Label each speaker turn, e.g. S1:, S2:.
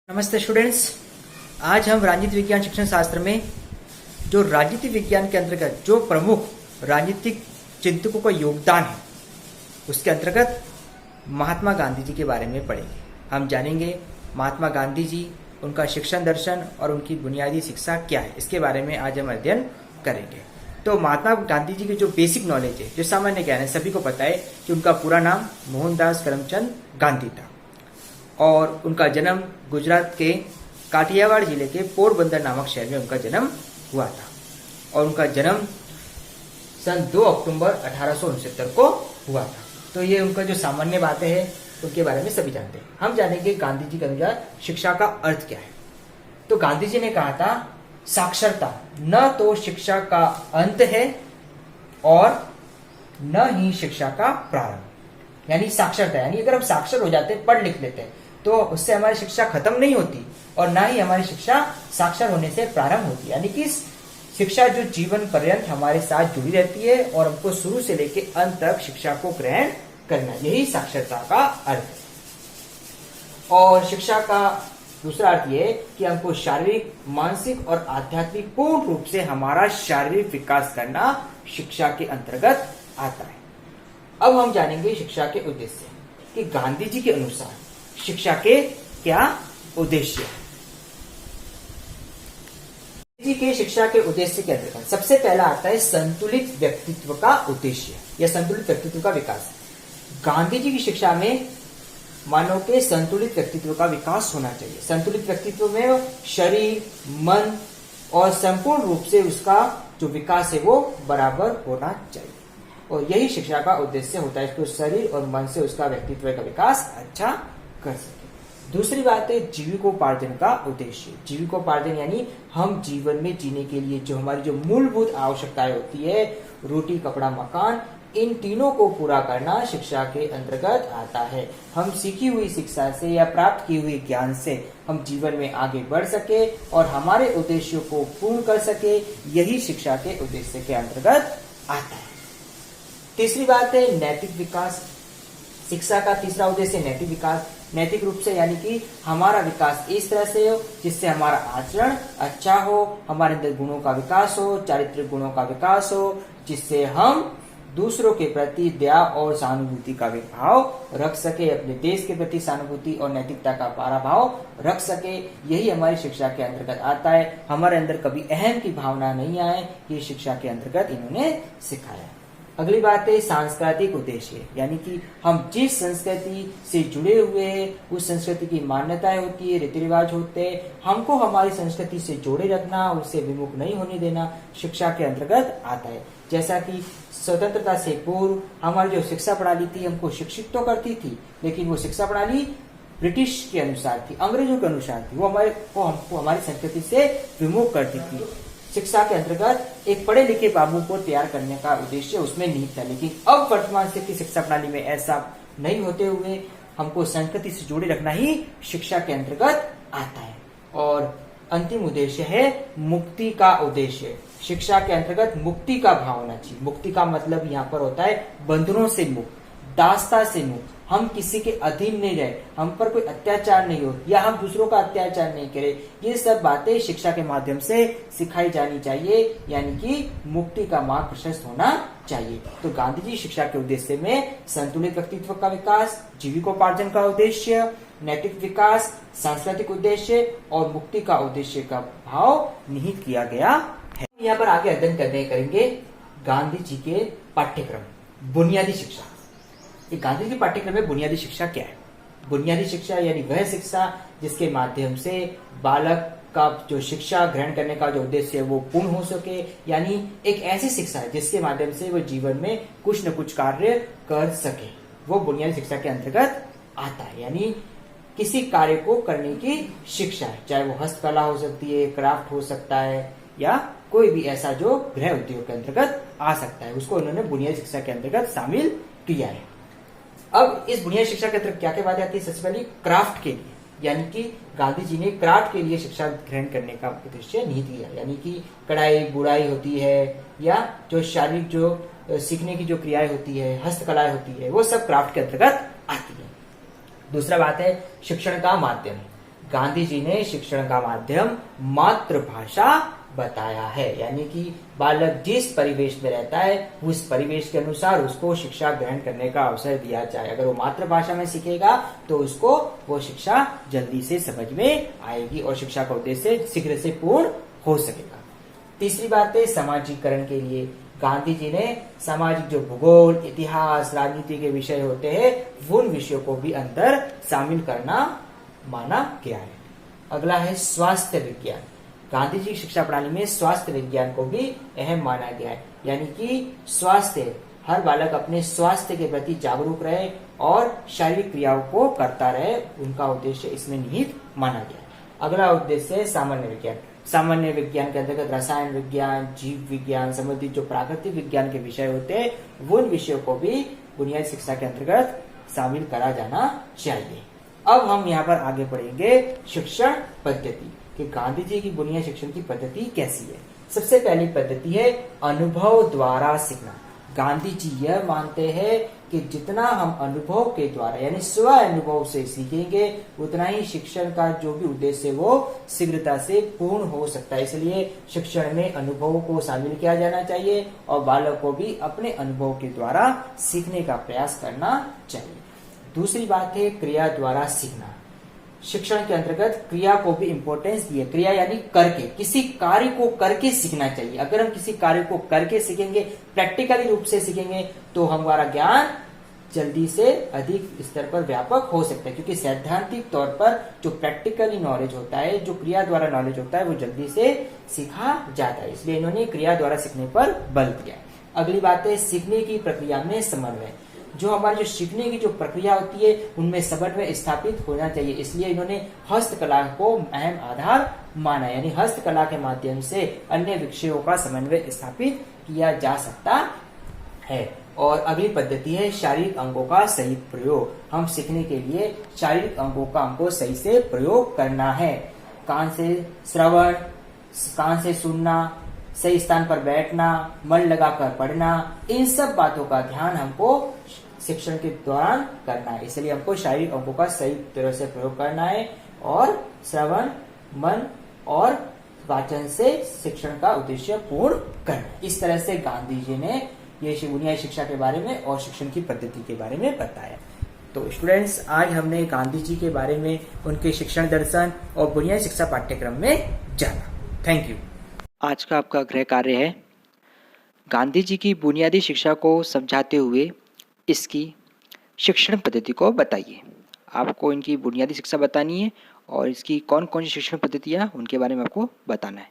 S1: नमस्ते स्टूडेंट्स। आज हम राजनीति विज्ञान शिक्षण शास्त्र में जो राजनीति विज्ञान के अंतर्गत जो प्रमुख राजनीतिक चिंतकों का योगदान है उसके अंतर्गत महात्मा गांधी जी के बारे में पढ़ेंगे। हम जानेंगे महात्मा गांधी जी, उनका शिक्षण दर्शन और उनकी बुनियादी शिक्षा क्या है, इसके बारे में आज हम अध्ययन करेंगे। तो महात्मा गांधी जी की जो बेसिक नॉलेज है, जो सामान्य ज्ञान है, सभी को पता है कि उनका पूरा नाम मोहनदास करमचंद गांधी था और उनका जन्म गुजरात के काठियावाड़ जिले के पोरबंदर नामक शहर में उनका जन्म हुआ था और उनका जन्म सन 2 अक्टूबर 1869 को हुआ था। तो ये उनका जो सामान्य बातें हैं उनके बारे में सभी जानते हैं। हम जानेंगे गांधी जी के अनुसार शिक्षा का अर्थ क्या है। तो गांधी जी ने कहा था, साक्षरता न तो शिक्षा का अंत है और न ही शिक्षा का प्रारंभ। यानी साक्षरता यानी अगर हम साक्षर हो जाते, पढ़ लिख लेते हैं, तो उससे हमारी शिक्षा खत्म नहीं होती और ना ही हमारी शिक्षा साक्षर होने से प्रारंभ होती। यानी कि शिक्षा जो जीवन पर्यंत हमारे साथ जुड़ी रहती है और हमको शुरू से लेकर अंत तक शिक्षा को ग्रहण करना, यही साक्षरता का अर्थ है। और शिक्षा का दूसरा अर्थ ये कि हमको शारीरिक, मानसिक और आध्यात्मिक पूर्ण रूप से हमारा शारीरिक विकास करना शिक्षा के अंतर्गत आता है। अब हम जानेंगे शिक्षा के उद्देश्य कि गांधी जी के अनुसार शिक्षा के क्या उद्देश्य है। जी के शिक्षा के उद्देश्य के अंतर्गत सबसे पहला आता है संतुलित व्यक्तित्व का उद्देश्य या संतुलित व्यक्तित्व का विकास। गांधी जी की शिक्षा में मानव के संतुलित व्यक्तित्व का विकास होना चाहिए। संतुलित व्यक्तित्व में शरीर, मन और संपूर्ण रूप से उसका जो विकास है वो बराबर होना चाहिए और यही शिक्षा का उद्देश्य होता है, इसको शरीर और मन से उसका व्यक्तित्व का विकास अच्छा कर सके। दूसरी बात है जीविकोपार्जन का उद्देश्य। जीविकोपार्जन यानी हम जीवन में जीने के लिए जो हमारी जो मूलभूत आवश्यकताएं होती है, रोटी, कपड़ा, मकान, इन तीनों को पूरा करना शिक्षा के अंतर्गत आता है। हम सीखी हुई शिक्षा से या प्राप्त की हुई ज्ञान से हम जीवन में आगे बढ़ सके और हमारे उद्देश्यों को पूर्ण कर सके, यही शिक्षा के उद्देश्य के अंतर्गत आता है। तीसरी बात है नैतिक विकास। शिक्षा का तीसरा उद्देश्य नैतिक विकास। नैतिक रूप से यानी कि हमारा विकास इस तरह से हो जिससे हमारा आचरण अच्छा हो, हमारे अंदर गुणों का विकास हो, चारित्रिक गुणों का विकास हो, जिससे हम दूसरों के प्रति दया और सहानुभूति का भाव रख सके, अपने देश के प्रति सहानुभूति और नैतिकता का पारा भाव रख सके, यही हमारी शिक्षा के अंतर्गत आता है। हमारे अंदर कभी अहम की भावना नहीं आए, ये शिक्षा के अंतर्गत इन्होंने सिखाया। अगली बात है सांस्कृतिक उद्देश्य, यानी कि हम जिस संस्कृति से जुड़े हुए हैं उस संस्कृति की मान्यताएं होती है, रीति रिवाज होते हैं, हमको हमारी संस्कृति से जोड़े रखना, उससे विमुख नहीं होने देना शिक्षा के अंतर्गत आता है। जैसा कि स्वतंत्रता से पूर्व हमारी जो शिक्षा प्रणाली थी हमको शिक्षित तो करती थी, लेकिन वो शिक्षा प्रणाली ब्रिटिश के अनुसार थी, अंग्रेजों के अनुसार थी, वो हमको हमारी संस्कृति से विमुख करती थी। शिक्षा के अंतर्गत एक पढ़े लिखे बाबू को तैयार करने का उद्देश्य उसमें निहित था, लेकिन अब वर्तमान से की शिक्षा प्रणाली में ऐसा नहीं होते हुए हमको संस्कृति से जोड़े रखना ही शिक्षा के अंतर्गत आता है। और अंतिम उद्देश्य है मुक्ति का उद्देश्य। शिक्षा के अंतर्गत मुक्ति का भाव होना चाहिए। मुक्ति का मतलब यहाँ पर होता है बंधनों से मुक्त, दासता से मुक्त, हम किसी के अधीन नहीं रहे, हम पर कोई अत्याचार नहीं हो या हम दूसरों का अत्याचार नहीं करें, ये सब बातें शिक्षा के माध्यम से सिखाई जानी चाहिए, यानी कि मुक्ति का मार्ग प्रशस्त होना चाहिए। तो गांधी जी शिक्षा के उद्देश्य में संतुलित व्यक्तित्व का विकास, जीविकोपार्जन का उद्देश्य, नैतिक विकास, सांस्कृतिक उद्देश्य और मुक्ति का उद्देश्य का भाव निहित किया गया है। यहाँ पर आगे अध्ययन करेंगे गांधी जी के पाठ्यक्रम बुनियादी शिक्षा। गांधी जी पाठ्यक्रम में बुनियादी शिक्षा क्या है? बुनियादी शिक्षा यानी वह शिक्षा जिसके माध्यम से बालक का जो शिक्षा ग्रहण करने का जो उद्देश्य है वो पूर्ण हो सके, यानी एक ऐसी शिक्षा है जिसके माध्यम से वो जीवन में कुछ न कुछ कार्य कर सके, वो बुनियादी शिक्षा के अंतर्गत आता है। यानी किसी कार्य को करने की शिक्षा है, चाहे वो हस्तकला हो सकती है, क्राफ्ट हो सकता है या कोई भी ऐसा जो गृह उद्योग के अंतर्गत आ सकता है, उसको उन्होंने बुनियादी शिक्षा के अंतर्गत शामिल किया है। अब इस बुनियादी शिक्षा के अंतर्गत क्या क्या बात आती है? सबसे पहले क्राफ्ट के लिए, यानी कि गांधी जी ने क्राफ्ट के लिए शिक्षा ग्रहण करने का उद्देश्य निहित किया, यानी कि कढ़ाई बुनाई होती है या जो शारीरिक जो सीखने की जो क्रियाएं होती है, हस्तकलाएं होती है, वो सब क्राफ्ट के अंतर्गत आती है। दूसरा बात है शिक्षण का माध्यम। गांधी जी ने शिक्षण का माध्यम मातृभाषा बताया है, यानी कि बालक जिस परिवेश में रहता है उस परिवेश के अनुसार उसको शिक्षा ग्रहण करने का अवसर दिया जाए। अगर वो मातृभाषा में सीखेगा तो उसको वो शिक्षा जल्दी से समझ में आएगी और शिक्षा का उद्देश्य शीघ्र से पूर्ण हो सकेगा। तीसरी बात है समाजीकरण के लिए गांधी जी ने सामाजिक जो भूगोल, इतिहास, राजनीति के विषय होते हैं उन विषयों को भी अंदर शामिल करना माना गया है। अगला है स्वास्थ्य विज्ञान। गांधी जी की शिक्षा प्रणाली में स्वास्थ्य विज्ञान को भी अहम माना गया है, यानी कि स्वास्थ्य, हर बालक अपने स्वास्थ्य के प्रति जागरूक रहे और शारीरिक क्रियाओं को करता रहे, उनका उद्देश्य इसमें निहित माना गया है। अगला उद्देश्य है सामान्य विज्ञान। सामान्य विज्ञान के अंतर्गत रसायन विज्ञान, जीव विज्ञान संबंधित जो प्राकृतिक विज्ञान के विषय होते हैं उन विषयों को भी बुनियादी शिक्षा के अंतर्गत शामिल करा जाना चाहिए। अब हम यहाँ पर आगे बढ़ेंगे शिक्षण पद्धति कि गांधी जी की बुनियादी शिक्षण की पद्धति कैसी है। सबसे पहली पद्धति है अनुभव द्वारा सीखना। गांधी जी यह मानते हैं कि जितना हम अनुभव के द्वारा यानी स्व अनुभव से सीखेंगे उतना ही शिक्षण का जो भी उद्देश्य है वो शीघ्रता से पूर्ण हो सकता है। इसलिए शिक्षण में अनुभवों को शामिल किया जाना चाहिए और बालक को भी अपने अनुभव के द्वारा सीखने का प्रयास करना चाहिए। दूसरी बात है क्रिया द्वारा सीखना। शिक्षण के अंतर्गत क्रिया को भी इंपॉर्टेंस दी है। क्रिया यानी करके, किसी कार्य को करके सीखना चाहिए। अगर हम किसी कार्य को करके सीखेंगे, प्रैक्टिकली रूप से सीखेंगे तो हमारा ज्ञान जल्दी से अधिक स्तर पर व्यापक हो सकता है, क्योंकि सैद्धांतिक तौर पर जो प्रैक्टिकली नॉलेज होता है, जो क्रिया द्वारा नॉलेज होता है वो जल्दी से सीखा जाता है। इसलिए इन्होंने क्रिया द्वारा सीखने पर बल दिया है। अगली बात है सीखने की प्रक्रिया में समन्वय। जो हमारी जो सीखने की जो प्रक्रिया होती है उनमें समन्वय स्थापित होना चाहिए। इसलिए इन्होंने हस्तकला को अहम आधार माना, यानी हस्तकला के माध्यम से अन्य विषयों का समन्वय स्थापित किया जा सकता है। और अगली पद्धति है शारीरिक अंगों का सही प्रयोग। हम सीखने के लिए शारीरिक अंगों का हमको सही से प्रयोग करना है। कान से श्रवण, कान से सुनना, सही स्थान पर बैठना, मन लगाकर पढ़ना, इन सब बातों का ध्यान हमको शिक्षण के दौरान करना है। इसलिए हमको शारीरिक अंगों का सही तरह से प्रयोग करना है और श्रवण, मन और वाचन से शिक्षण का उद्देश्य पूर्ण करना। इस तरह से गांधी जी ने ये बुनियादी शिक्षा के बारे में और शिक्षण की पद्धति के बारे में बताया। तो स्टूडेंट्स, आज हमने गांधी जी के बारे में, उनके शिक्षण दर्शन और बुनियादी शिक्षा पाठ्यक्रम में जाना। Thank you.
S2: आज का आपका गृह कार्य है गांधी जी की बुनियादी शिक्षा को समझाते हुए इसकी शिक्षण पद्धति को बताइए। आपको इनकी बुनियादी शिक्षा बतानी है और इसकी कौन कौन सी शिक्षण पद्धतियाँ उनके बारे में आपको बताना है।